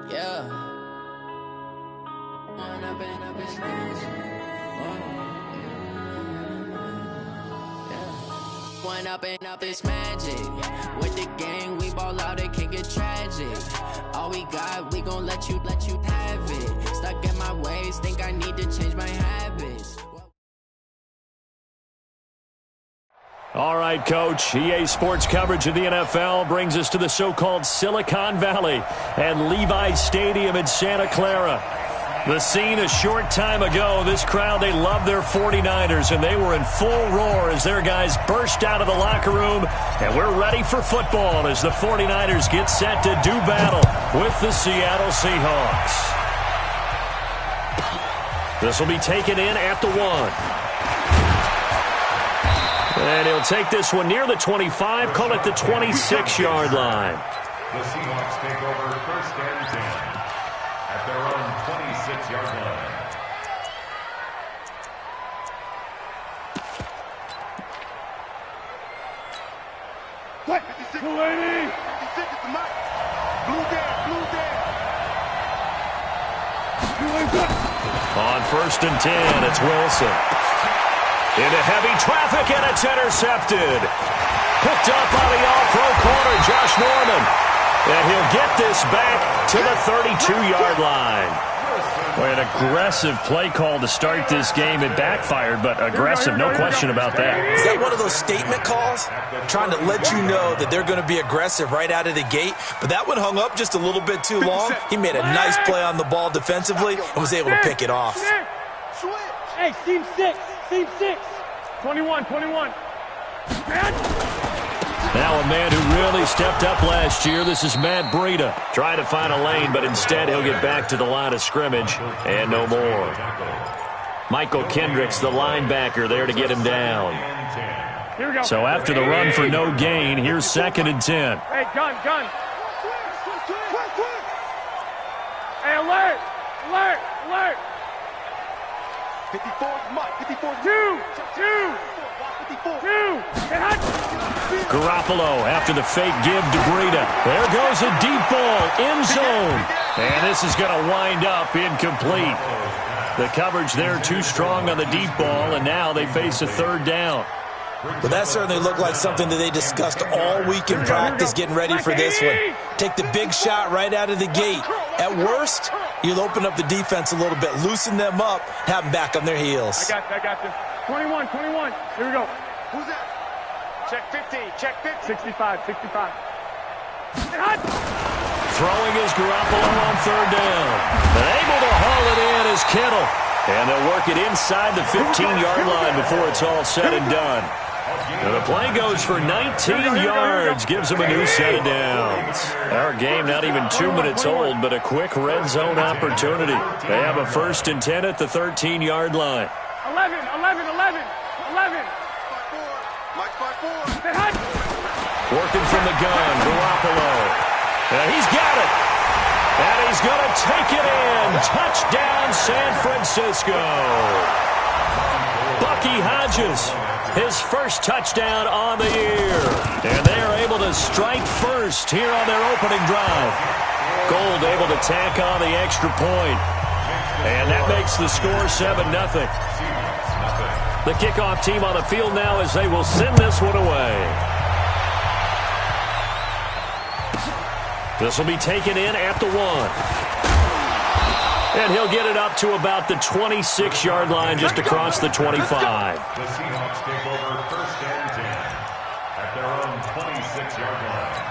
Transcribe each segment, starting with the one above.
Yeah. One up and up is magic. With the gang, we ball out, it can get tragic. All we got, we gon' let you have it. Stuck in my ways, think I need to change my habits. All right, Coach. EA Sports coverage of the NFL brings us to the so-called Silicon Valley and Levi Stadium in Santa Clara. The scene a short time ago, this crowd, they love their 49ers, and they were in full roar as their guys burst out of the locker room, and we're ready for football as the 49ers get set to do battle with the Seattle Seahawks. This will be taken in at the 1. And he'll take this one near the 25, call it the 26-yard line. The Seahawks take over first and 10 at their own 26-yard line. What? 280. 56 at the mic. Blue there. On first and 10, it's Wilson. Into heavy traffic, and it's intercepted. Picked up by the all-pro corner, Josh Norman. And he'll get this back to the 32-yard line. Boy, an aggressive play call to start this game. It backfired, but aggressive, no question about that. Is that one of those statement calls? Trying to let you know that they're going to be aggressive right out of the gate. But that one hung up just a little bit too long. He made a nice play on the ball defensively and was able to pick it off. Hey, seam 6. Team 6. 21. Now a man who really stepped up last year. This is Matt Breida. Trying to find a lane, but instead he'll get back to the line of scrimmage and no more. Michael Kendricks, the linebacker, there to get him down. Here we go. So after the run for no gain, here's 2nd and 10. Hey, gun. Hey, alert. 54 Mike. 54. 2. Garoppolo after the fake give to Breida. There goes a deep ball, end zone. And this is going to wind up incomplete. The coverage there too strong on the deep ball, and now they face a 3rd down. But that certainly looked like something that they discussed all week in practice getting ready for this one. Take the big shot right out of the gate. At worst, you'll open up the defense a little bit, loosen them up, have them back on their heels. I got this. 21. Here we go. Who's that? Check 50. 65. Throwing is Garoppolo on 3rd down. And able to haul it in is Kittle. And they'll work it inside the 15-yard line before it's all said and done. And the play goes for 19 yards, gives them a new set of downs. Our game not even 2 minutes old, but a quick red zone opportunity. They have a 1st and 10 at the 13-yard line. 11. Mike 5-4. Working from the gun, Garoppolo. And he's got it. And he's going to take it in. Touchdown, San Francisco. Bucky Hodges, his first touchdown on the year. And they are able to strike first here on their opening drive. Gold able to tack on the extra point. And that makes the score 7-0. The kickoff team on the field now as they will send this one away. This will be taken in at the 1. And he'll get it up to about the 26-yard line just across the 25. The Seahawks take over first and 10 at their own 26-yard line.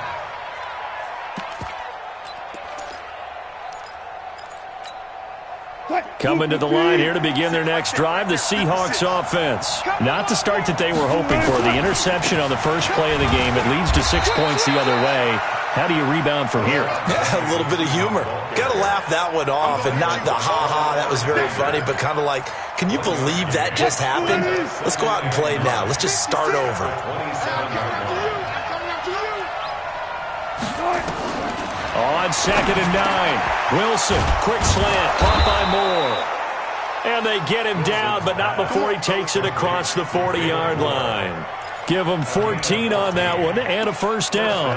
Coming to the line here to begin their next drive, the Seahawks offense. Not the start that they were hoping for. The interception on the first play of the game. It leads to 6 points the other way. How do you rebound from here? Yeah, a little bit of humor. Got to laugh that one off and not the ha-ha, that was very funny, but kind of like, can you believe that just happened? Let's go out and play now. Let's just start over. On 2nd and 9, Wilson, quick slant, caught by Moore. And they get him down, but not before he takes it across the 40-yard line. Give him 14 on that one and a first down.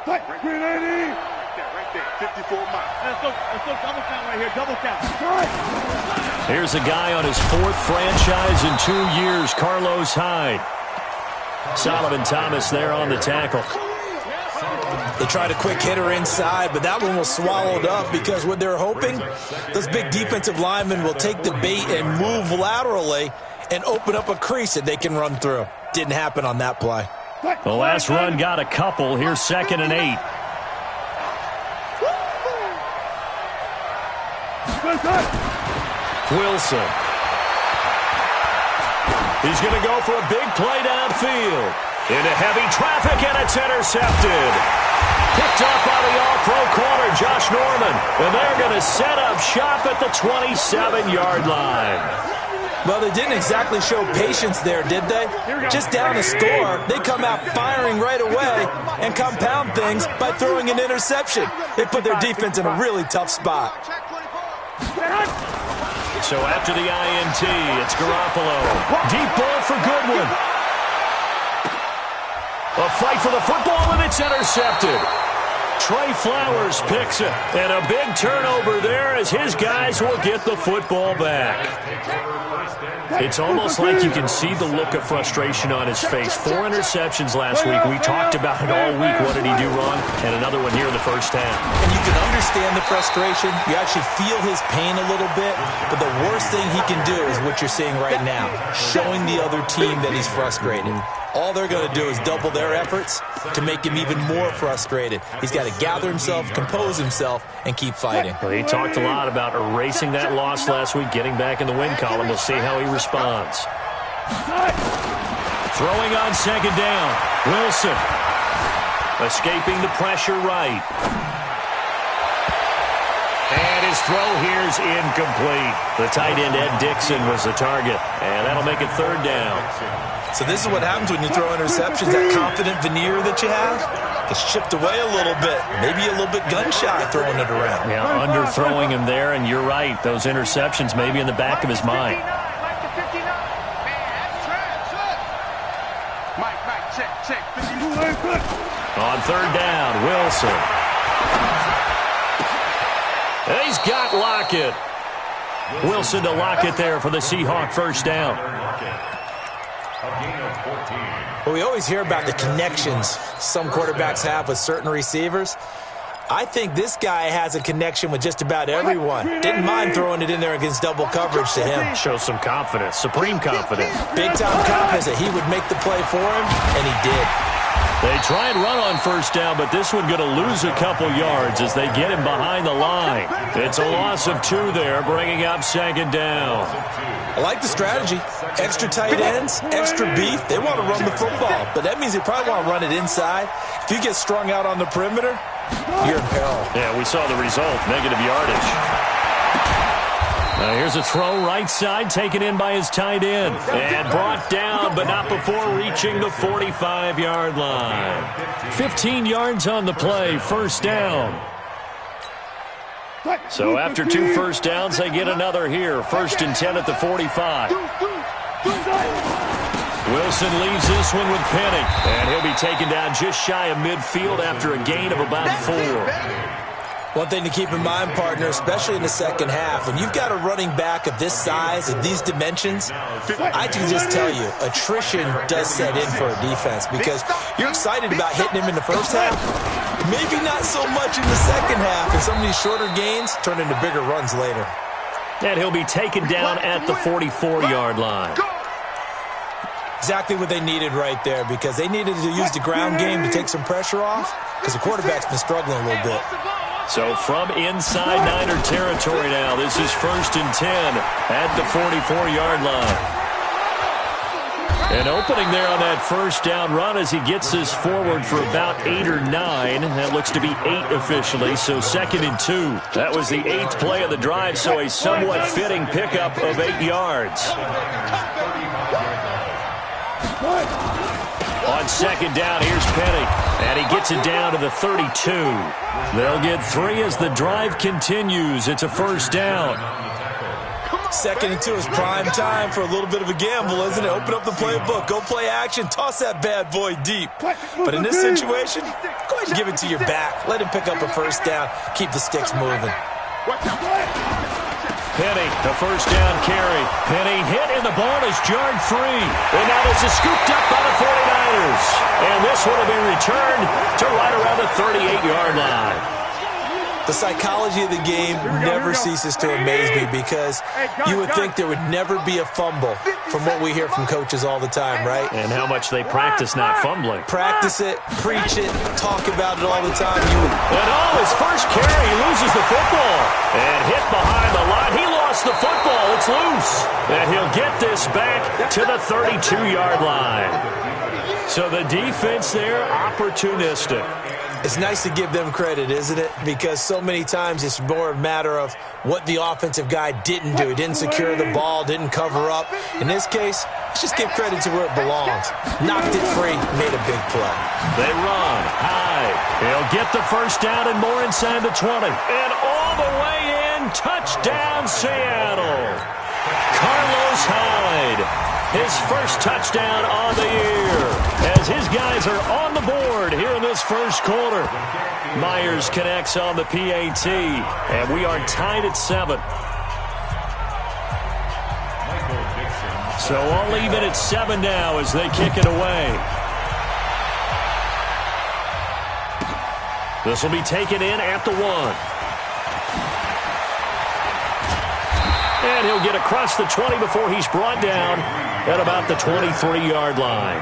Right there. 54 miles. Let's go double count right here. Double count. Here's a guy on his 4th franchise in 2 years, Carlos Hyde. Solomon Thomas there on the tackle. They tried a quick hitter inside, but that one was swallowed up because what they're hoping, those big defensive linemen will take the bait and move laterally and open up a crease that they can run through. Didn't happen on that play. The last run got a couple. Here's 2nd and 8. Wilson. He's going to go for a big play downfield. Into heavy traffic, and it's intercepted. Picked up by the all-pro corner, Josh Norman. And they're going to set up shop at the 27-yard line. Well, they didn't exactly show patience there, did they? Just down a score, they come out firing right away and compound things by throwing an interception. They put their defense in a really tough spot. So after the INT, it's Garoppolo. Deep ball for Goodwin. A fight for the football, and it's intercepted. Trey Flowers picks it. And a big turnover there as his guys will get the football back. It's almost like you can see the look of frustration on his face. 4 interceptions last week. We talked about it all week. What did he do wrong? And another one here in the first half. And you can understand the frustration. You actually feel his pain a little bit. But the worst thing he can do is what you're seeing right now, showing the other team that he's frustrated. All they're going to do is double their efforts to make him even more frustrated. He's got to gather himself, compose himself, and keep fighting. Well, he talked a lot about erasing that loss last week, getting back in the win column. We'll see how he responds. Throwing on 2nd down. Wilson. Escaping the pressure right. And his throw here is incomplete. The tight end, Ed Dixon, was the target. And that'll make it 3rd down. So this is what happens when you throw interceptions. That confident veneer that you have gets chipped away a little bit. Maybe a little bit gun-shy throwing it around. Yeah, underthrowing him there, and you're right. Those interceptions may be in the back of his mind. Check. On 3rd down, Wilson. And he's got Lockett. Wilson to Lockett there for the Seahawk 1st down. Well, we always hear about the connections some quarterbacks have with certain receivers. I think this guy has a connection with just about everyone. Didn't mind throwing it in there against double coverage to him. Shows some confidence, supreme confidence. Big-time confidence that he would make the play for him, and he did. They try and run on 1st down, but this one going to lose a couple yards as they get him behind the line. It's a loss of 2 there, bringing up 2nd down. I like the strategy. Extra tight ends, extra beef. They want to run the football, but that means they probably want to run it inside. If you get strung out on the perimeter, you're in peril. Yeah, we saw the result, negative yardage. Now here's a throw right side, taken in by his tight end. And brought down, but not before reaching the 45-yard line. 15 yards on the play, 1st down. So after 2 first downs, they get another here. 1st and 10 at the 45. Wilson leaves this one with Penning. And he'll be taken down just shy of midfield after a gain of about 4. One thing to keep in mind, partner, especially in the second half, when you've got a running back of this size and these dimensions, I can just tell you, attrition does set in for a defense because you're excited about hitting him in the first half, maybe not so much in the second half, and some of these shorter gains turn into bigger runs later. And he'll be taken down at the 44-yard line. Exactly what they needed right there because they needed to use the ground game to take some pressure off because the quarterback's been struggling a little bit. So from inside Niner territory now, this is 1st and 10 at the 44-yard line. And opening there on that 1st down run as he gets this forward for about 8 or 9. That looks to be 8 officially, so 2nd and 2. That was the 8th play of the drive, so a somewhat fitting pickup of 8 yards. On 2nd down, here's Penning, and he gets it down to the 32. They'll get 3 as the drive continues. It's a 1st down. Second and 2 is prime time for a little bit of a gamble, isn't it? Open up the playbook, go play action, toss that bad boy deep. But in this situation, go ahead and give it to your back. Let him pick up a first down, keep the sticks moving. Penny, the first down carry. Penny hit, and the ball is jarred free. And now this is scooped up by the 49ers. And this one will be returned to right around the 38-yard line. The psychology of the game never ceases to amaze me because you would think there would never be a fumble from what we hear from coaches all the time, right? And how much they practice not fumbling. Practice it, preach it, talk about it all the time. His first carry, he loses the football. And hit behind the line. He lost the football. It's loose. And he'll get this back to the 32-yard line. So the defense there, opportunistic. It's nice to give them credit, isn't it? Because so many times it's more a matter of what the offensive guy didn't do. He didn't secure the ball, didn't cover up. In this case, let's just give credit to where it belongs. Knocked it free, made a big play. They run high. He'll get the first down and more inside the 20. And all the way in, touchdown Seattle. Carlos Hyde, his first touchdown on the year, as his guys are on the board here in this first quarter. Myers connects on the PAT, and we are tied at 7. So all even at 7 now as they kick it away. This will be taken in at the 1. And he'll get across the 20 before he's brought down at about the 23-yard line.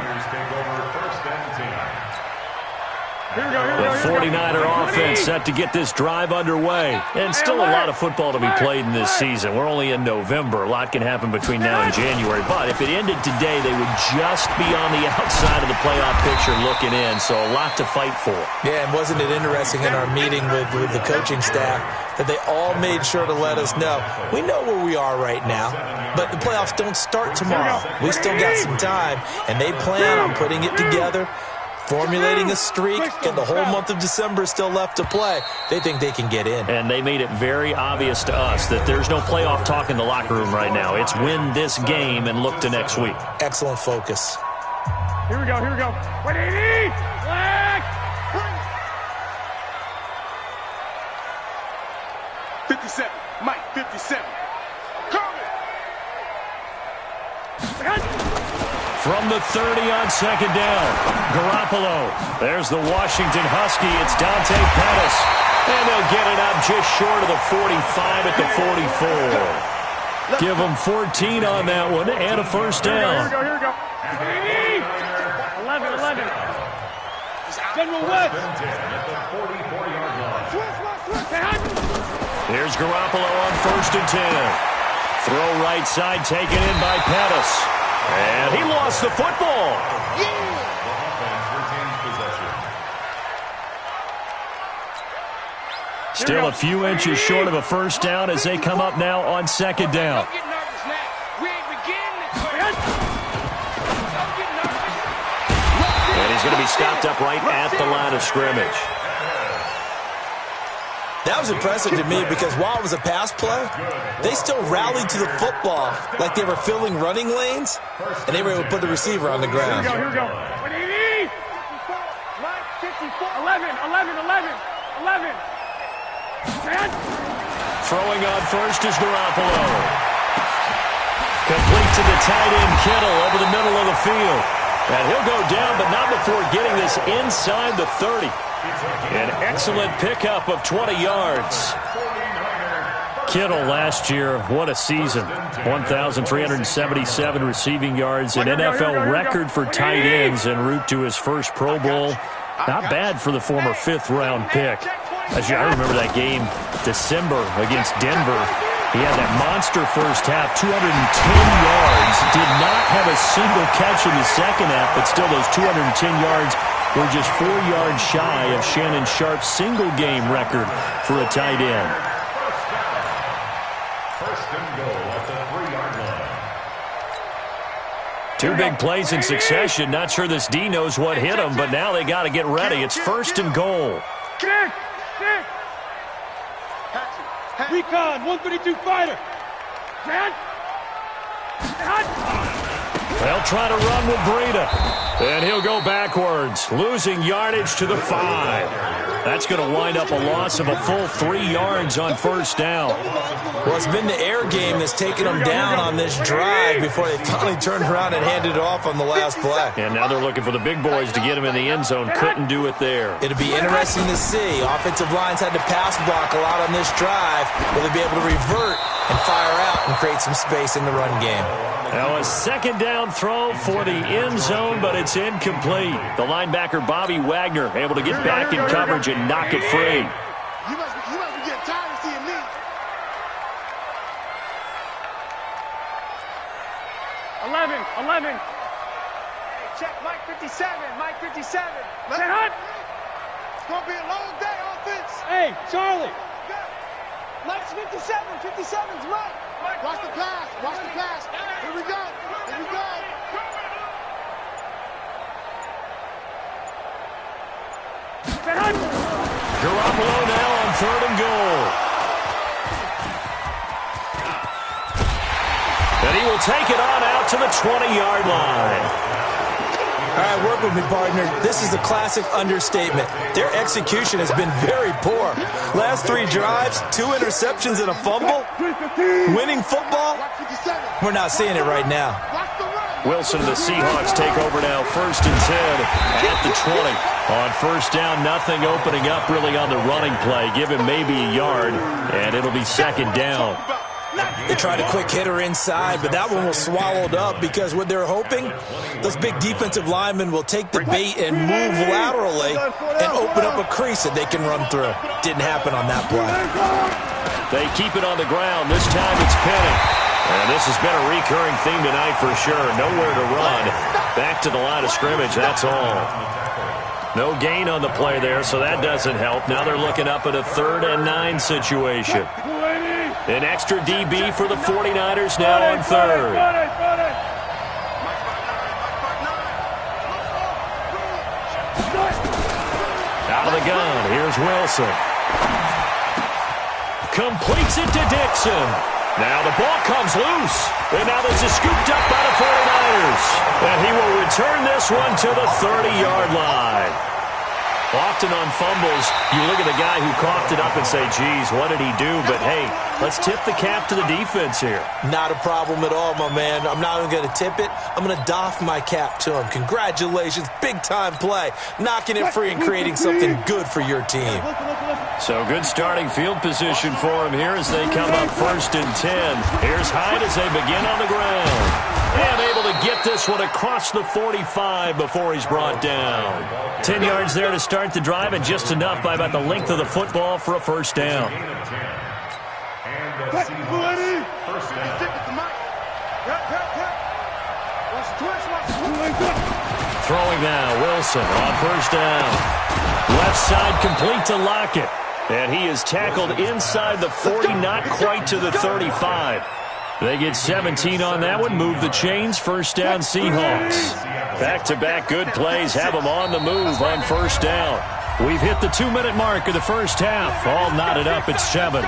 The 49er offense set to get this drive underway. And still a lot of football to be played in this season. We're only in November. A lot can happen between now and January. But if it ended today, they would just be on the outside of the playoff picture looking in. So a lot to fight for. Yeah, and wasn't it interesting in our meeting with the coaching staff that they all made sure to let us know, we know where we are right now, but the playoffs don't start tomorrow. We still got some time, and they plan on putting it together, formulating a streak, and the whole month of December is still left to play. They think they can get in. And they made it very obvious to us that there's no playoff talk in the locker room right now. It's win this game and look to next week. Excellent focus. Here we go, here we go. 180! Flag! 57, Mike, 57. From the 30 on second down, Garoppolo. There's the Washington Husky. It's Dante Pettis. And they'll get it up just short of the 45 at the 44. Give them 14 on that one and a first down. Here we go, here we go. 11. General West. Here's Garoppolo on first and 10. Throw right side taken in by Pettis. And he lost the football. Still a few inches short of a first down as they come up now on second down. And he's going to be stopped up right at the line of scrimmage. That was impressive to me because while it was a pass play, they still rallied to the football like they were filling running lanes, and they were able to put the receiver on the ground. Here we go. 180! 11. Throwing on first is Garoppolo. Complete to the tight end Kittle over the middle of the field. And he'll go down, but not before getting this inside the 30. An excellent pickup of 20 yards. Kittle last year, what a season. 1,377 receiving yards, an NFL record for tight ends en route to his first Pro Bowl. Not bad for the former fifth-round pick. I remember that game, December, against Denver. He had that monster first half, 210 yards. Did not have a single catch in the second half, but still those 210 yards were just 4 yards shy of Shannon Sharp's single-game record for a tight end. First and goal at the 3-yard line. Two big plays in succession. Not sure this D knows what hit him, but now they got to get ready. It's first and goal. Recon, 132 fighter. They'll try to run with Breida. And he'll go backwards, losing yardage to the 5. That's going to wind up a loss of a full 3 yards on first down. Well, it's been the air game that's taken them down on this drive before they finally turned around and handed it off on the last play. And now they're looking for the big boys to get him in the end zone. Couldn't do it there. It'll be interesting to see. Offensive lines had to pass block a lot on this drive. Will they be able to revert and fire out and create some space in the run game? Now a second down throw for the end zone, but it's incomplete. The linebacker, Bobby Wagner, able to get back in coverage and knock it free. You must be getting tired of seeing me. Eleven. Hey, check Mike 57. Mike 57. It's going to be a long day, offense. Hey, Charlie. Mike's 57. 57's Mike. Watch the pass. Here we go. Garoppolo now on 3rd and goal. And he will take it on out to the 20-yard line. All right, work with me, partner. This is a classic understatement. Their execution has been very poor. Last 3 drives, 2 interceptions and a fumble. Winning football? We're not seeing it right now. Wilson and the Seahawks take over now, 1st and 10 at the 20. On first down, nothing opening up really on the running play. Give him maybe a yard, and it'll be 2nd down. They tried a quick hitter inside, but that one was swallowed up because what they're hoping, those big defensive linemen will take the bait and move laterally and open up a crease that they can run through. Didn't happen on that play. They keep it on the ground. This time it's Penny. And this has been a recurring theme tonight for sure. Nowhere to run. Back to the line of scrimmage, that's all. No gain on the play there, so that doesn't help. Now they're looking up at a 3rd and 9 situation. An extra DB for the 49ers now on 3rd. Out of the gun, here's Wilson. Completes it to Dixon. Now the ball comes loose. And now this is scooped up by the 49ers. And he will return this one to the 30-yard line. Often on fumbles, you look at the guy who coughed it up and say, geez, what did he do? But, hey, let's tip the cap to the defense here. Not a problem at all, my man. I'm not even going to tip it. I'm going to doff my cap to him. Congratulations. Big-time play. Knocking it free and creating something good for your team. So good starting field position for him here as they come up 1st and 10. Here's Hyde as they begin on the ground. And able to get this one across the 45 before he's brought down. 10 yards there to start the drive, and just enough by about the length of the football for a first down. Throwing now, Wilson on first down. Left side complete to Lockett. And he is tackled inside the 40, not quite to the 35. They get 17 on that one, move the chains, first down Seahawks. Back-to-back good plays have them on the move on first down. We've hit the 2-minute mark of the first half, all knotted up at 7.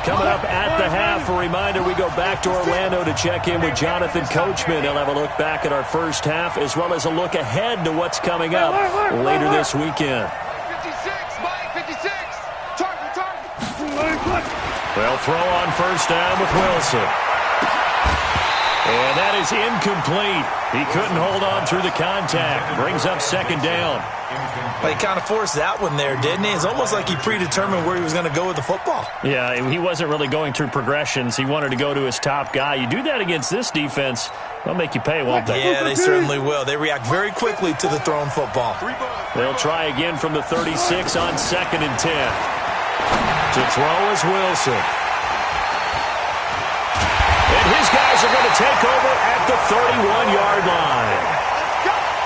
Coming up at the half, a reminder, we go back to Orlando to check in with Jonathan Coachman. He'll have a look back at our first half as well as a look ahead to what's coming up later this weekend. 56, Mike, 56. Target. They'll throw on first down with Wilson. And that is incomplete. He couldn't hold on through the contact. Brings up 2nd down. Well, he kind of forced that one there, didn't he? It's almost like he predetermined where he was going to go with the football. Yeah, he wasn't really going through progressions. He wanted to go to his top guy. You do that against this defense, they'll make you pay, won't they? Yeah, they certainly will. They react very quickly to the thrown football. They'll try again from the 36 on 2nd and 10. To throw is Wilson. And his guys are going to take over at the 31-yard line.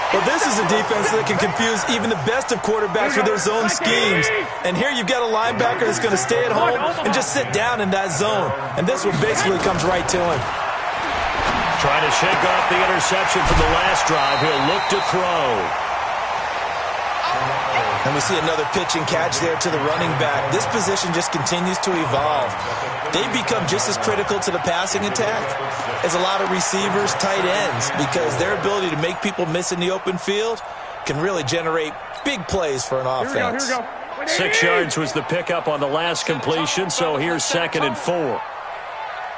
Well, this is a defense that can confuse even the best of quarterbacks with their zone schemes. And here you've got a linebacker that's going to stay at home and just sit down in that zone. And this one basically comes right to him. Trying to shake off the interception from the last drive. He'll look to throw. And we see another pitch and catch there to the running back. This position just continues to evolve. They become just as critical to the passing attack as a lot of receivers, tight ends, because their ability to make people miss in the open field can really generate big plays for an offense. Here we go. 6 yards was the pickup on the last completion, so here's 2nd and 4.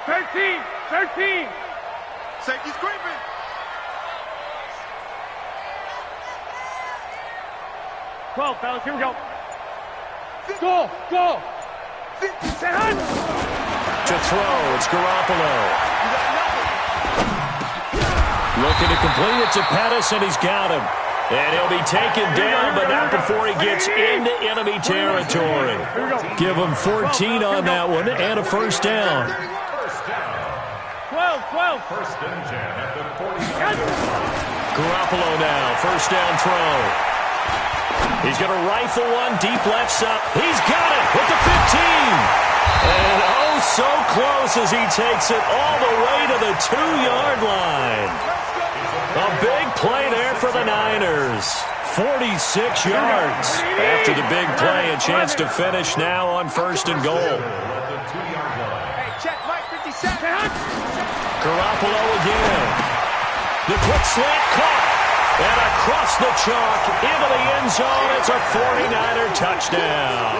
13. Safety's creeping. Well, fellas, here we go. Go. To throw, it's Garoppolo. Looking to complete it to Pettis, and he's got him. And he'll be taken down, but not before he gets into enemy territory. Give him 14 on that one, and a first down. 12. First and 10 at the 40. Garoppolo now, first down throw. He's going to rifle one deep left side. He's got it with the 15. And oh, so close as he takes it all the way to the 2-yard line. A big play there for the Niners. 46 yards. After the big play, a chance to finish now on first and goal. Hey, check Mike 57. Garoppolo again. The quick slant caught. And across the chalk into the end zone. It's a 49er touchdown.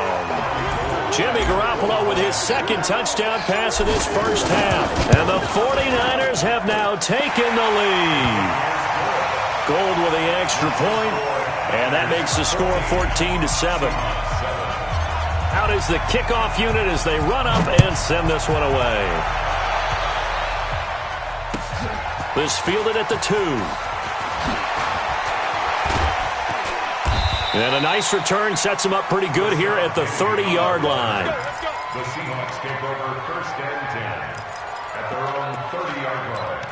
Jimmy Garoppolo with his 2nd touchdown pass of this first half. And the 49ers have now taken the lead. Gold with the extra point, and that makes the score 14-7. Out is the kickoff unit as they run up and send this one away. This fielded at the 2. And a nice return sets him up pretty good here at the 30-yard line. The Seahawks take over first and 10 at their own 30-yard line.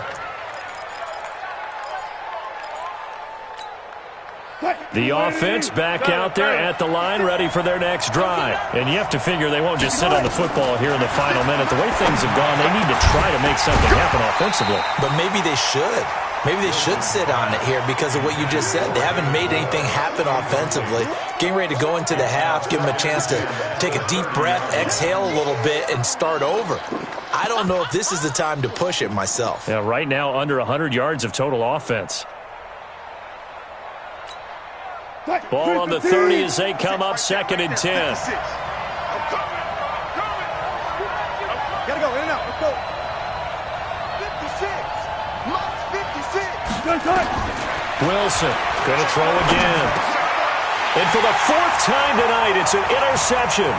The offense back out there at the line, ready for their next drive. And you have to figure they won't just sit on the football here in the final minute. The way things have gone, they need to try to make something happen offensively. But maybe they should. Maybe they should sit on it here because of what you just said. They haven't made anything happen offensively. Getting ready to go into the half, give them a chance to take a deep breath, exhale a little bit, and start over. I don't know if this is the time to push it myself. Yeah, right now under 100 yards of total offense. Ball on the 30 as they come up 2nd and 10. I'm coming. Gotta go, in and out. Let's go. 56. Lost 56. Wilson going to throw again. And for the 4th time tonight, it's an interception.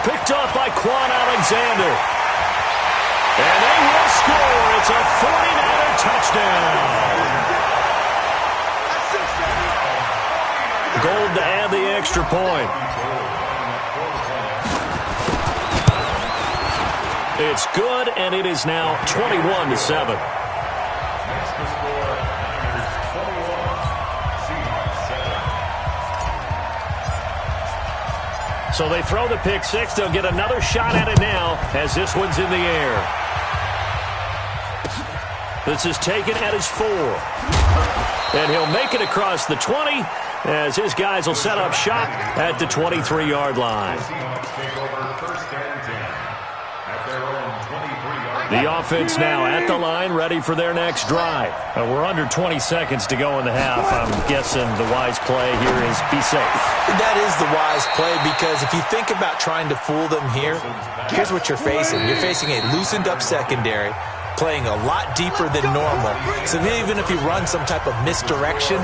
Picked off by Quan Alexander. And they will score. It's a 49er touchdown. Gold to add the extra point. It's good, and it is now 21-7. So they throw the pick 6. They'll get another shot at it now as this one's in the air. This is taken at his 4. And he'll make it across the 20 as his guys will set up shop at the 23-yard line. The offense now at the line, ready for their next drive. We're under 20 seconds to go in the half. I'm guessing the wise play here is be safe. That is the wise play because if you think about trying to fool them here, here's what you're facing. You're facing a loosened up secondary, playing a lot deeper than normal. So even if you run some type of misdirection,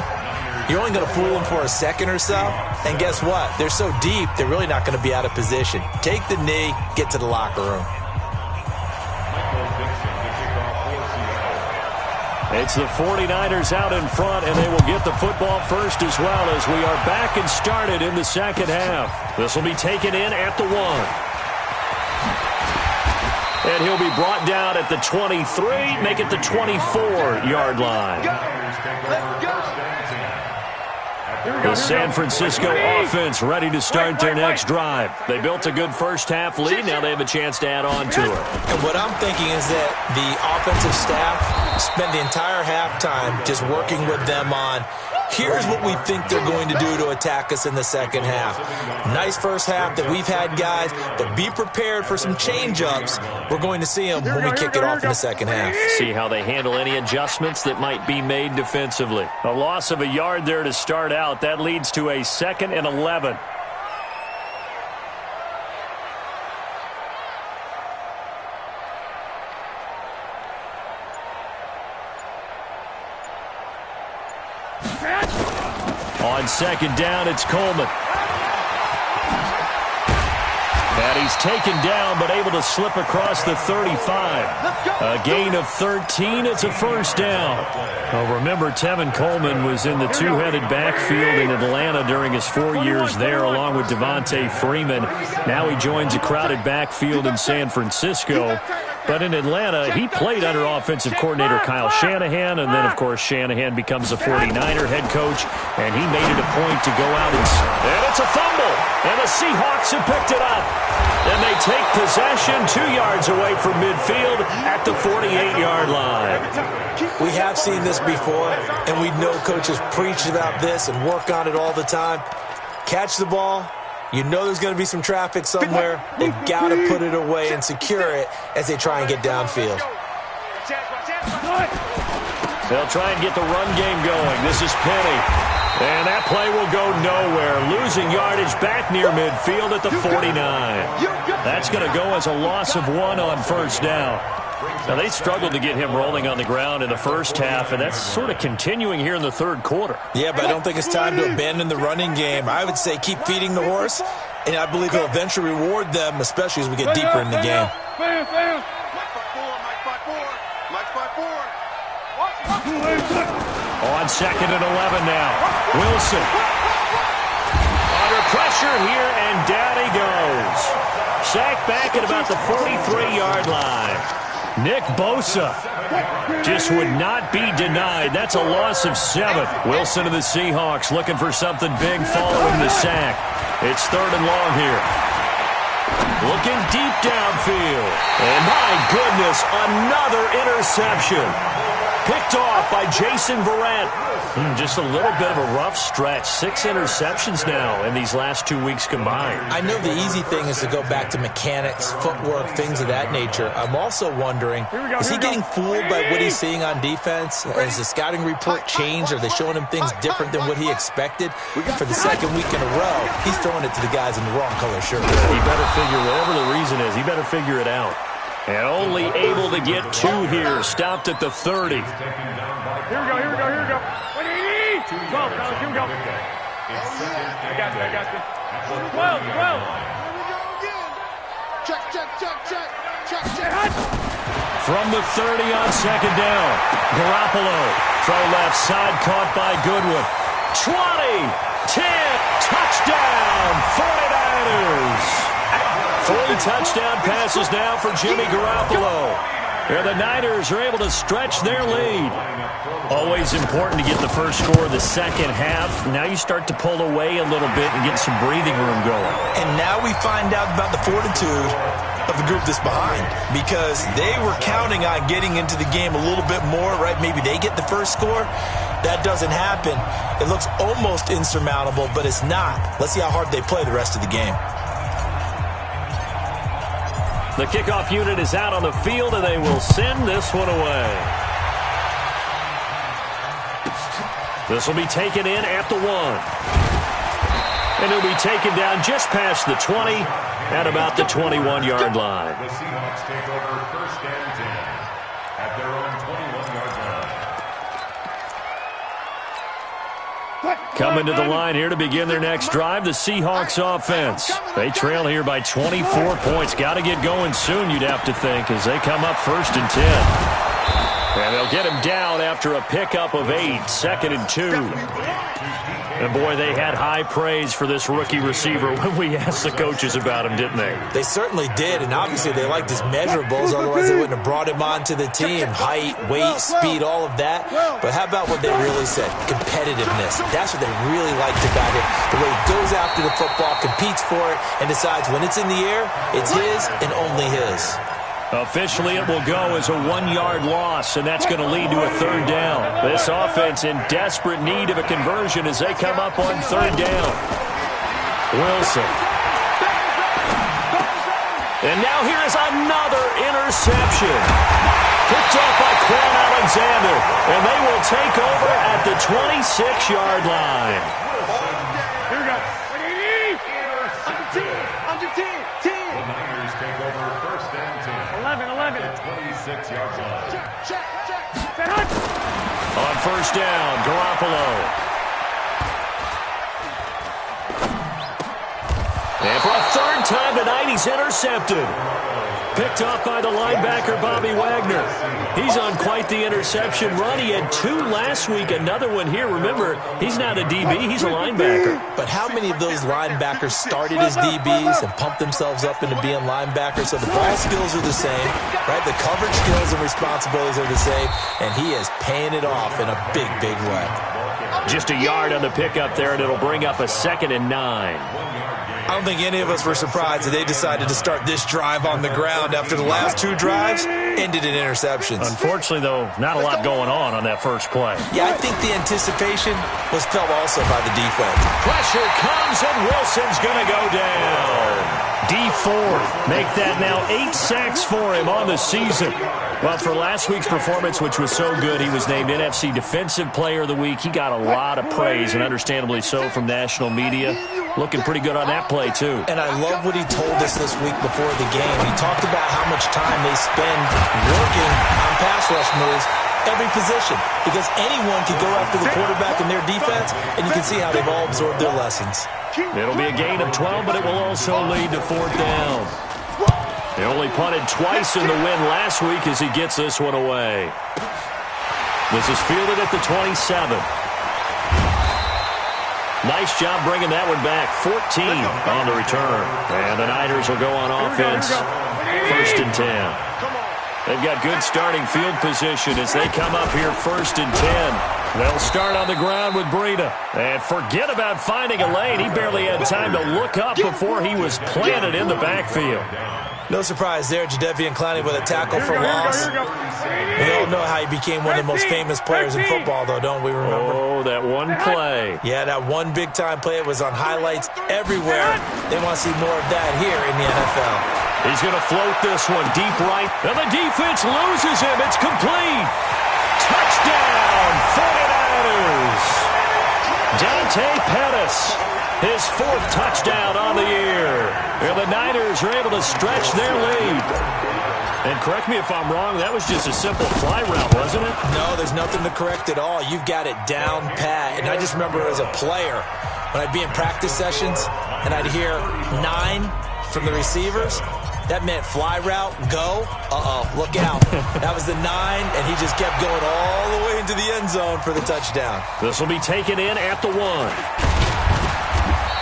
you're only going to fool them for a second or so. And guess what? They're so deep, they're really not going to be out of position. Take the knee, get to the locker room. It's the 49ers out in front, and they will get the football first as well as we are back and started in the second half. This will be taken in at the 1. And he'll be brought down at the 23, make it the 24-yard line. Let's go. The San Francisco offense ready to start their next drive. They built a good first half lead. Now they have a chance to add on to it. And what I'm thinking is that the offensive staff spent the entire halftime just working with them on, Here's what we think they're going to do to attack us in the second half. Nice first half that we've had, guys, but be prepared for some change-ups. We're going to see them when we kick it off in the second half. See how they handle any adjustments that might be made defensively. A loss of a yard there to start out. That leads to a 2nd and 11. On second down, it's Coleman. And he's taken down, but able to slip across the 35. A gain of 13. It's a first down. Well, remember, Tevin Coleman was in the two-headed backfield in Atlanta during his 4 years there, along with Devontae Freeman. Now he joins a crowded backfield in San Francisco. But in Atlanta, he played under offensive coordinator Kyle Shanahan, and then, of course, Shanahan becomes a 49er head coach, and he made it a point to go out and it's a fumble, and the Seahawks have picked it up. And they take possession 2 yards away from midfield at the 48-yard line. We have seen this before, and we know coaches preach about this and work on it all the time. Catch the ball. You know there's going to be some traffic somewhere. They've got to put it away and secure it as they try and get downfield. They'll try and get the run game going. This is Penny. And that play will go nowhere. Losing yardage back near midfield at the 49. That's going to go as a loss of 1 on first down. Now, they struggled to get him rolling on the ground in the first half, and that's sort of continuing here in the third quarter. Yeah, but I don't think it's time to abandon the running game. I would say keep feeding the horse, and I believe he'll eventually reward them, especially as we get deeper in the game. On second and 11 now. Wilson. Under pressure here, and down he goes. Sacked back at about the 43-yard line. Nick Bosa just would not be denied. That's a loss of 7. Wilson of the Seahawks looking for something big following the sack. It's 3rd and long here. Looking deep downfield. And my goodness, another interception. Picked off by Jason Verrett. Just a little bit of a rough stretch. 6 interceptions now in these last 2 weeks combined. I know the easy thing is to go back to mechanics, footwork, things of that nature. I'm also wondering, is he getting fooled by what he's seeing on defense? Has the scouting report changed? Are they showing him things different than what he expected? For the second week in a row, he's throwing it to the guys in the wrong color shirt. He better figure, whatever the reason is, he better figure it out. And only able to get 2 here. Stopped at the 30. Here we go. 12, Collins, here we go. I got you. 12. Check. From the 30 on second down. Garoppolo. Throw left side, caught by Goodwin. 20, 10, touchdown, 49ers. 3 touchdown passes now for Jimmy Garoppolo. Here the Niners are able to stretch their lead. Always important to get the first score of the second half. Now you start to pull away a little bit and get some breathing room going. And now we find out about the fortitude of the group that's behind, because they were counting on getting into the game a little bit more, right? Maybe they get the first score. That doesn't happen. It looks almost insurmountable, but it's not. Let's see how hard they play the rest of the game. The kickoff unit is out on the field, and they will send this one away. This will be taken in at the 1. And it'll be taken down just past the 20 at about the 21-yard line. The Seahawks take over 1st and 10 at their own 21-yard line. Coming to the line here to begin their next drive, the Seahawks offense. They trail here by 24 points. Got to get going soon, you'd have to think, as they come up 1st and 10. And they'll get him down after a pickup of 8, 2nd and 2. And, boy, they had high praise for this rookie receiver when we asked the coaches about him, didn't they? They certainly did, and obviously they liked his measurables. Otherwise, they wouldn't have brought him onto the team. Height, weight, speed, all of that. But how about what they really said? Competitiveness. That's what they really liked about him. The way he goes after the football, competes for it, and decides when it's in the air, it's his and only his. Officially, it will go as a 1-yard loss, and that's going to lead to a 3rd down. This offense in desperate need of a conversion as they come up on 3rd down. Wilson. And now here is another interception. Picked off by Quan Alexander, and they will take over at the 26-yard line. Here we go. Under team. The Niners take over 1st and 10. 11. 26-yard line. Check. Set hunt. On 1st down, Garoppolo. And for a 3rd time tonight, he's intercepted. Picked off by the linebacker, Bobby Wagner. He's on quite the interception run. He had 2 last week, another one here. Remember, he's not a DB, he's a linebacker. But how many of those linebackers started as DBs and pumped themselves up into being linebackers? So the ball skills are the same, right? The coverage skills and responsibilities are the same, and he is paying it off in a big, big way. Just a yard on the pickup there, and it'll bring up a 2nd and 9. I don't think any of us were surprised that they decided to start this drive on the ground after the last 2 drives ended in interceptions. Unfortunately, though, not a lot going on that first play. Yeah, I think the anticipation was felt also by the defense. Pressure comes, and Wilson's going to go down. D4, make that now 8 sacks for him on the season. Well, for last week's performance, which was so good, he was named NFC Defensive Player of the Week. He got a lot of praise, and understandably so, from national media. Looking pretty good on that play, too. And I love what he told us this week before the game. He talked about how much time they spend working on pass rush moves, every position, because anyone can go after the quarterback in their defense, and you can see how they've all absorbed their lessons. It'll be a gain of 12, but it will also lead to 4th down. He only punted twice in the win last week as he gets this one away. This is fielded at the 27. Nice job bringing that one back. 14 on the return. And the Niners will go on offense. 1st and 10. They've got good starting field position as they come up here 1st and 10. They'll start on the ground with Breida. And forget about finding a lane. He barely had time to look up before he was planted in the backfield. No surprise there, Jadeveon Clowney with a tackle for loss. We all know how he became one of the most famous players in football, though, don't we remember? Oh, that one play. Yeah, that one big-time play. It was on highlights everywhere. They want to see more of that here in the NFL. He's going to float this one deep right. And the defense loses him. It's complete. Touchdown, 49ers. Dante Pettis, his 4th touchdown on the year. And the Niners are able to stretch their lead. And correct me if I'm wrong, that was just a simple fly route, wasn't it? No, there's nothing to correct at all. You've got it down pat. And I just remember as a player, when I'd be in practice sessions and I'd hear 9 from the receivers, that meant fly route, go, look out. That was the 9, and he just kept going all the way into the end zone for the touchdown. This will be taken in at the 1.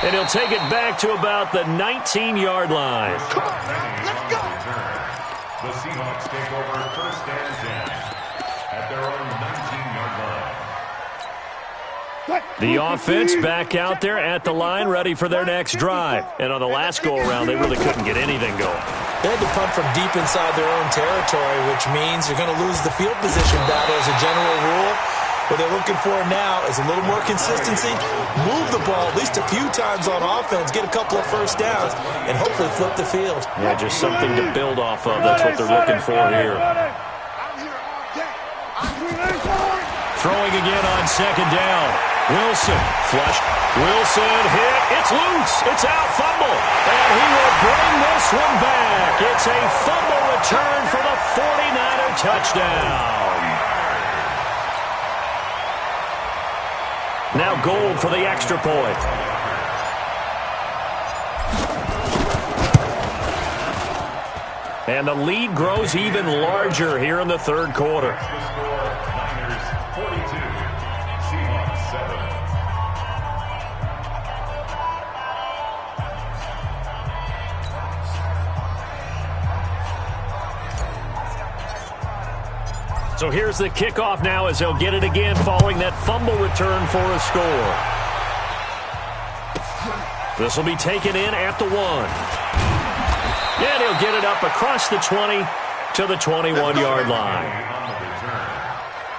And he'll take it back to about the 19-yard line. Come on, let's go. The Seahawks take over 1st and 10 at their own 19-yard line. The offense back out there at the line, ready for their next drive. And on the last go-around, they really couldn't get anything going. They had to punt from deep inside their own territory, which means you're going to lose the field position battle as a general rule. What they're looking for now is a little more consistency, move the ball at least a few times on offense, get a couple of 1st downs, and hopefully flip the field. Yeah, just something to build off of. That's what they're looking for here. Throwing again on 2nd down. Wilson, flush. Wilson hit. It's loose. It's out. Fumble. And he will bring this one back. It's a fumble return for the 49er touchdown. Now Gold for the extra point. And the lead grows even larger here in the 3rd quarter. Niners 42, Seahawks 7. So here's the kickoff now as they'll get it again following that fumble return for a score. This will be taken in at the 1. And he'll get it up across the 20 to the 21-yard line. On the return,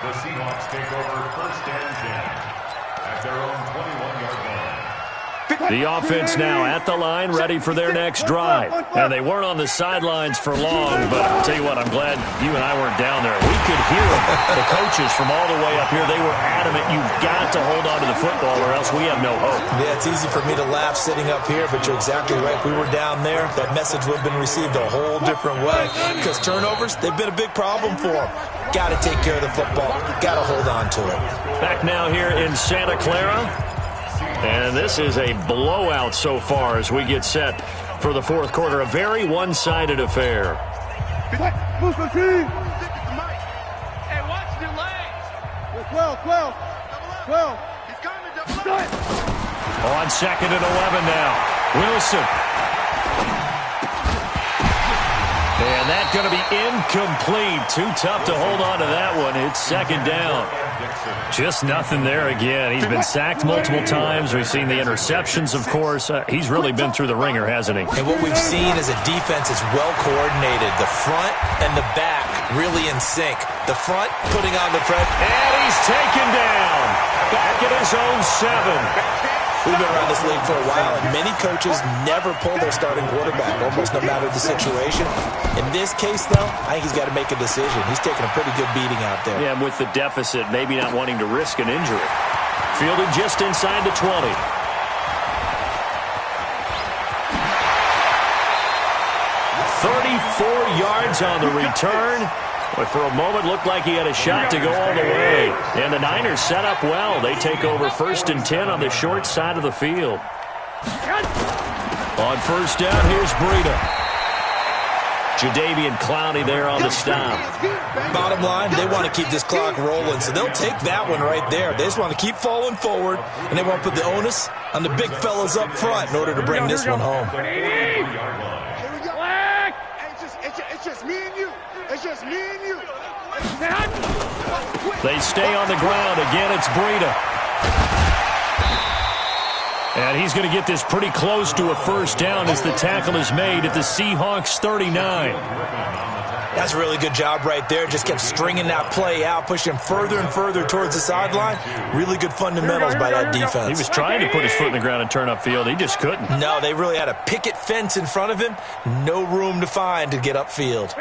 the Seahawks take over first and 10 at their own 21-yard line. The offense now at the line, ready for their next drive. And they weren't on the sidelines for long, but I'll tell you what, I'm glad you and I weren't down there. We could hear them. The coaches from all the way up here, they were adamant, you've got to hold on to the football or else we have no hope. Yeah, it's easy for me to laugh sitting up here, but you're exactly right. If we were down there, that message would have been received a whole different way. Because turnovers, they've been a big problem for them. Got to take care of the football. Got to hold on to it. Back now here in Santa Clara. And this is a blowout so far as we get set for the fourth quarter. A very one-sided affair. Hey, watch your legs. 12. He's coming, double up. On 2nd and 11 now. Wilson. And that's going to be incomplete. Too tough to hold on to that one. It's 2nd down. Just nothing there again. He's been sacked multiple times. We've seen the interceptions, of course. He's really been through the ringer, hasn't he? And what we've seen is a defense is well coordinated. The front and the back really in sync. The front putting on the pressure. And he's taken down. Back at his own 7. We've been around this league for a while, and many coaches never pull their starting quarterback, almost no matter the situation. In this case, though, I think he's got to make a decision. He's taking a pretty good beating out there. Yeah, with the deficit, maybe not wanting to risk an injury. Fielded just inside the 20. yards on the return. But for a moment, looked like he had a shot to go all the way. And the Niners set up well. They take over 1st and 10 on the short side of the field. On 1st down, here's Breida. Jadeveon Clowney there on the stop. Bottom line, they want to keep this clock rolling, so they'll take that one right there. They just want to keep falling forward, and they want to put the onus on the big fellas up front in order to bring this one home. It's just me and you. It's just me and you. They stay on the ground. Again, it's Breida. And he's going to get this pretty close to a 1st down as the tackle is made at the Seahawks 39. That's a really good job right there. Just kept stringing that play out, pushing him further and further towards the sideline. Really good fundamentals by that defense. He was trying to put his foot in the ground and turn upfield. He just couldn't. No, they really had a picket fence in front of him. No room to find to get upfield.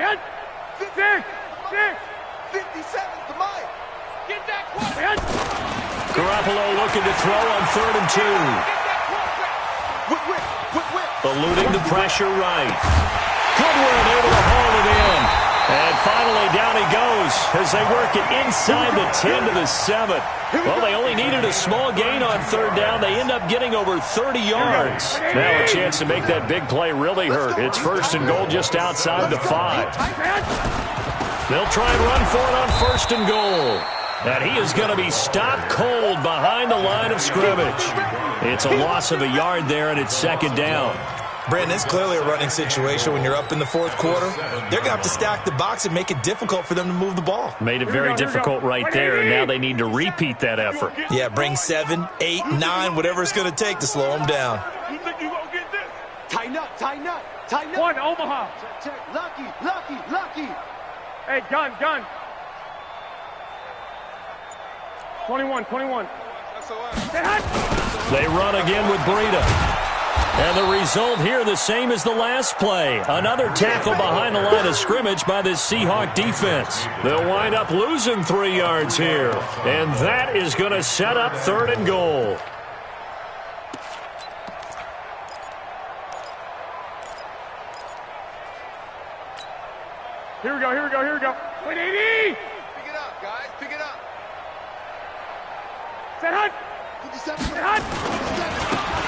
57 to Mike. Get that quarterback. Garoppolo looking to throw on 3rd and 2. Eluding the pressure right. Goodwin able to haul it in. And finally down he goes as they work it inside the 10 to the 7. Well, they only needed a small gain on 3rd down. They end up getting over 30 yards. Now a chance to make that big play really hurt. It's 1st and goal just outside the 5. They'll try and run for it on 1st and goal. And he is going to be stopped cold behind the line of scrimmage. It's a loss of a yard there, and it's 2nd down. Brandon, it's clearly a running situation when you're up in the 4th quarter. They're going to have to stack the box and make it difficult for them to move the ball. Made it very difficult right there, and now they need to repeat that effort. Yeah, bring 7, 8, 9, whatever it's going to take to slow them down. You think you gonna get this? Tighten up. One, Omaha. Check. Lucky. Hey, gun. 21. They run again with Breida. And the result here the same as the last play. Another tackle behind the line of scrimmage by this Seahawk defense. They'll wind up losing 3 yards here. And that is going to set up 3rd and goal. Here we go. 180. Pick it up, guys. Pick it up. Set hut. 57.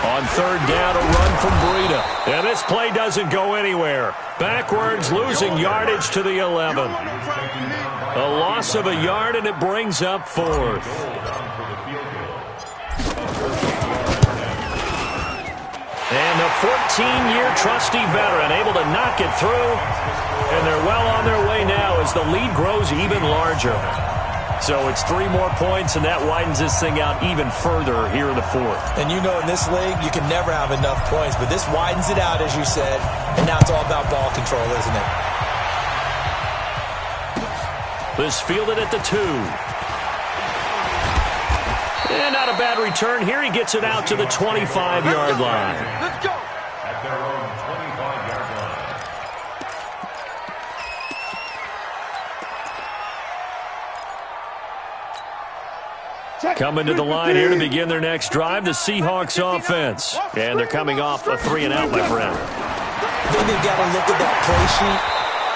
On 3rd down, a run from Breida. And this play doesn't go anywhere. Backwards, losing yardage to the 11. A loss of a yard, and it brings up 4th. And the 14-year trusty veteran able to knock it through. And they're well on their way now as the lead grows even larger. So it's 3 more points, and that widens this thing out even further here in the 4th. And you know in this league, you can never have enough points, but this widens it out, as you said, and now it's all about ball control, isn't it? This fielded at the 2. And not a bad return here. He gets it out to the 25-yard line. Let's go. At their own 25-yard line. Coming to the line here to begin their next drive, the Seahawks offense. And they're coming off a 3-and-out, my friend. I think they've got to look at that play sheet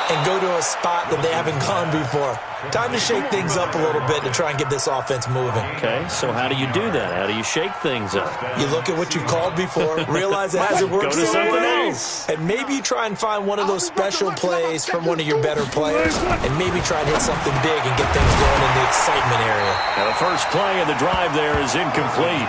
and go to a spot that they haven't gone before. Time to shake things up a little bit to try and get this offense moving. Okay, so how do you do that? How do you shake things up? You look at what you've called before, realize it hasn't worked Go to so something well, else. and maybe you try and find one of those special plays from one of your better players, and maybe try and hit something big and get things going in the excitement area. Now the first play of the drive there is incomplete.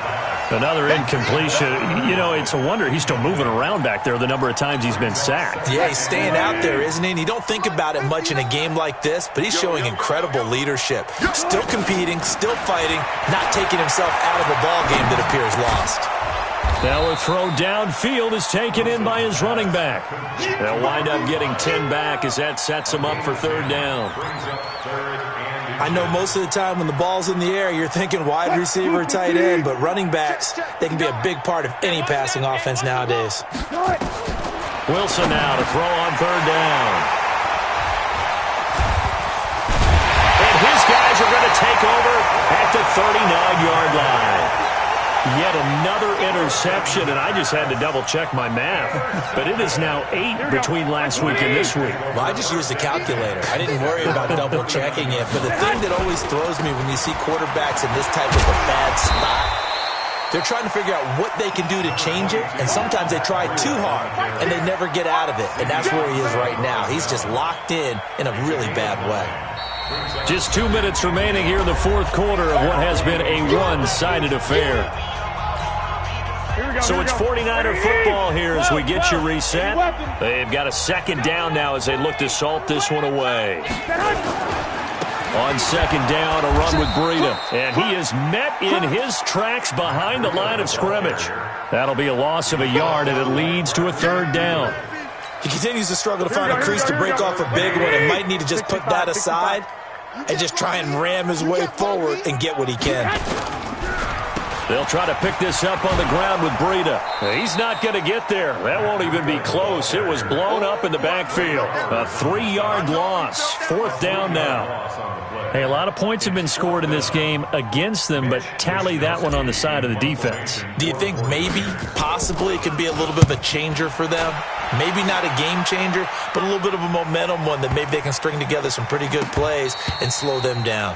Another incompletion. You know, it's a wonder he's still moving around back there the number of times he's been sacked. Yeah, he's staying out there, isn't he? And you don't think about it much in a game like this, but he's showing incredible leadership. Still competing, still fighting, not taking himself out of a ball game that appears lost. Now a throw downfield is taken in by his running back. They'll wind up getting 10 back as that sets him up for third down. I know most of the time when the ball's in the air, you're thinking wide receiver, tight end, but running backs, they can be a big part of any passing offense nowadays. Wilson now to throw on third down. And his guys are going to take over at the 39-yard line. Yet another interception, and I just had to double-check my math. But it is now 8 between last week and this week. Well, I just used a calculator. I didn't worry about double-checking it. But the thing that always throws me when you see quarterbacks in this type of a bad spot, they're trying to figure out what they can do to change it, and sometimes they try too hard, and they never get out of it. And that's where he is right now. He's just locked in a really bad way. Just 2 minutes remaining here in the fourth quarter of what has been a one-sided affair. So it's 49er football here as we get you reset. They've got a second down now as they look to salt this one away. On second down, a run with Breida. And he is met in his tracks behind the line of scrimmage. That'll be a loss of a yard, and it leads to a third down. He continues to struggle to find a crease to break off a big one and might need to just put that aside and just try and ram his way forward and get what he can. They'll try to pick this up on the ground with Breida. He's not going to get there. That won't even be close. It was blown up in the backfield. A 3-yard loss. Fourth down now. Hey, a lot of points have been scored in this game against them, but tally that one on the side of the defense. Do you think maybe, possibly, it can be a little bit of a changer for them? Maybe not a game changer, but a little bit of a momentum one that maybe they can string together some pretty good plays and slow them down.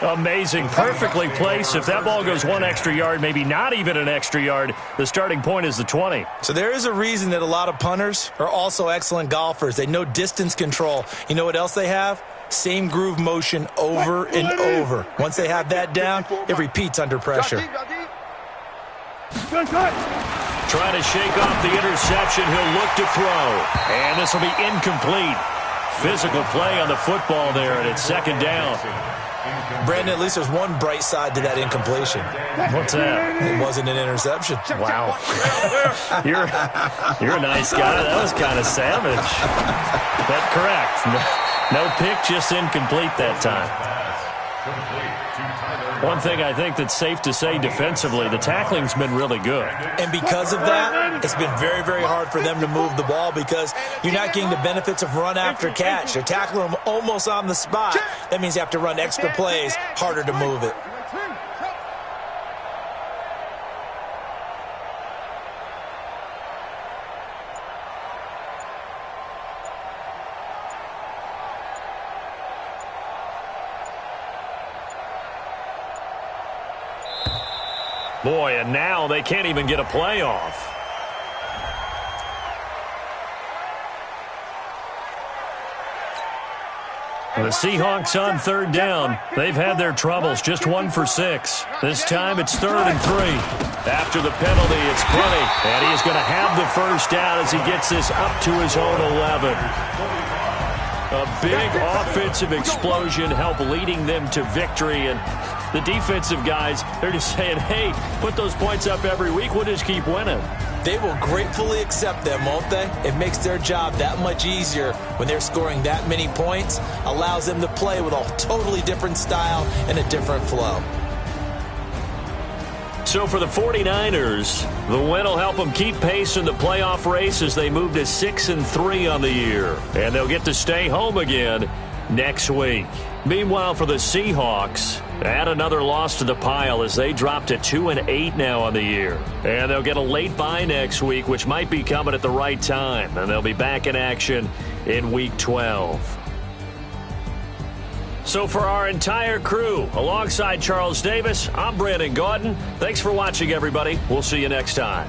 Amazing. Perfectly placed. If that ball goes 1 extra yard, maybe not even an extra yard, the starting point is the 20. So there is a reason that a lot of punters are also excellent golfers. They know distance control. You know what else they have? Same groove motion over and over. Once they have that down, it repeats under pressure. Trying to shake off the interception. He'll look to throw. And this will be incomplete. Physical play on the football there, and it's second down. Brandon, at least there's one bright side to that incompletion. What's that? It wasn't an interception. Wow. You're a nice guy. That was kind of savage. But correct. No pick, just incomplete that time. One thing I think that's safe to say defensively, the tackling's been really good. And because of that, it's been very, very hard for them to move the ball because you're not getting the benefits of run after catch. They're tackling them almost on the spot. That means you have to run extra plays, harder to move it. Boy, and now they can't even get a playoff. The Seahawks on third down. They've had their troubles, just 1 for 6. This time it's 3rd and 3. After the penalty, it's plenty. And he's going to have the first down as he gets this up to his own 11. A big offensive explosion help leading them to victory. And the defensive guys, they're just saying, hey, put those points up every week. We'll just keep winning. They will gratefully accept them, won't they? It makes their job that much easier when they're scoring that many points, allows them to play with a totally different style and a different flow. So for the 49ers, the win will help them keep pace in the playoff race as they move to 6-3 on the year. And they'll get to stay home again next week. Meanwhile, for the Seahawks, add another loss to the pile as they drop to 2-8 now on the year. And they'll get a late bye next week, which might be coming at the right time. And they'll be back in action in Week 12. So for our entire crew, alongside Charles Davis, I'm Brandon Gaudin. Thanks for watching, everybody. We'll see you next time.